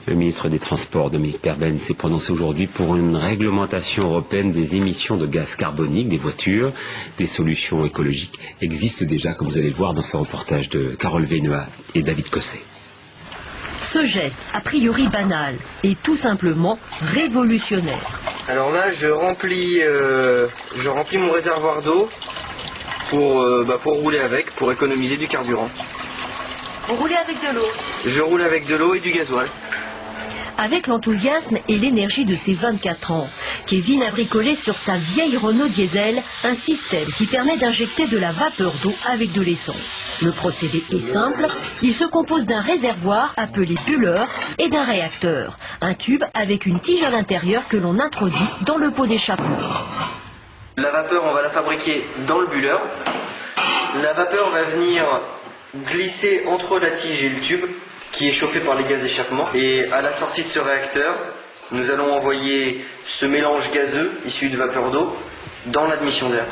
Le ministre des Transports, Dominique Perben, s'est prononcé aujourd'hui pour une réglementation européenne des émissions de gaz carbonique des voitures. Des solutions écologiques existent déjà, comme vous allez le voir dans ce reportage de Carole Vénois et David Cosset. Ce geste, a priori banal, est tout simplement révolutionnaire. Alors là, je remplis mon réservoir d'eau pour rouler avec, pour économiser du carburant. Vous roulez avec de l'eau? Je roule avec de l'eau et du gasoil. Avec l'enthousiasme et l'énergie de ses 24 ans, Kevin a bricolé sur sa vieille Renault diesel un système qui permet d'injecter de la vapeur d'eau avec de l'essence. Le procédé est simple, il se compose d'un réservoir appelé bulleur et d'un réacteur, un tube avec une tige à l'intérieur que l'on introduit dans le pot d'échappement. La vapeur, on va la fabriquer dans le bulleur. La vapeur va venir glisser entre la tige et le tube, qui est chauffé par les gaz d'échappement. Et à la sortie de ce réacteur, nous allons envoyer ce mélange gazeux issu de vapeur d'eau dans l'admission d'air.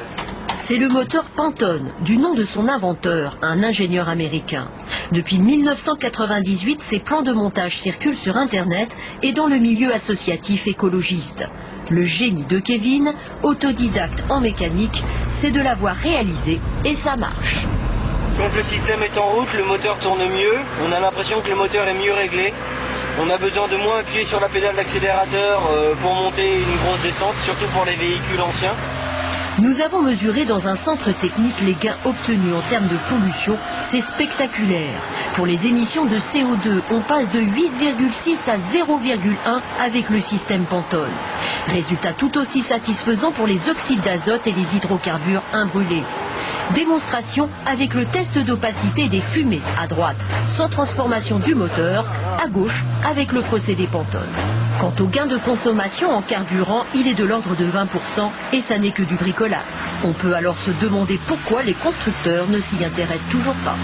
C'est le moteur Pantone, du nom de son inventeur, un ingénieur américain. Depuis 1998, ses plans de montage circulent sur Internet et dans le milieu associatif écologiste. Le génie de Kevin, autodidacte en mécanique, c'est de l'avoir réalisé et ça marche. Quand le système est en route, le moteur tourne mieux, on a l'impression que le moteur est mieux réglé. On a besoin de moins appuyer sur la pédale d'accélérateur pour monter une grosse descente, surtout pour les véhicules anciens. Nous avons mesuré dans un centre technique les gains obtenus en termes de pollution, c'est spectaculaire. Pour les émissions de CO2, on passe de 8,6 à 0,1 avec le système Pantone. Résultat tout aussi satisfaisant pour les oxydes d'azote et les hydrocarbures imbrûlés. Démonstration avec le test d'opacité des fumées à droite, sans transformation du moteur, à gauche avec le procédé Pantone. Quant au gain de consommation en carburant, il est de l'ordre de 20% et ça n'est que du bricolage. On peut alors se demander pourquoi les constructeurs ne s'y intéressent toujours pas.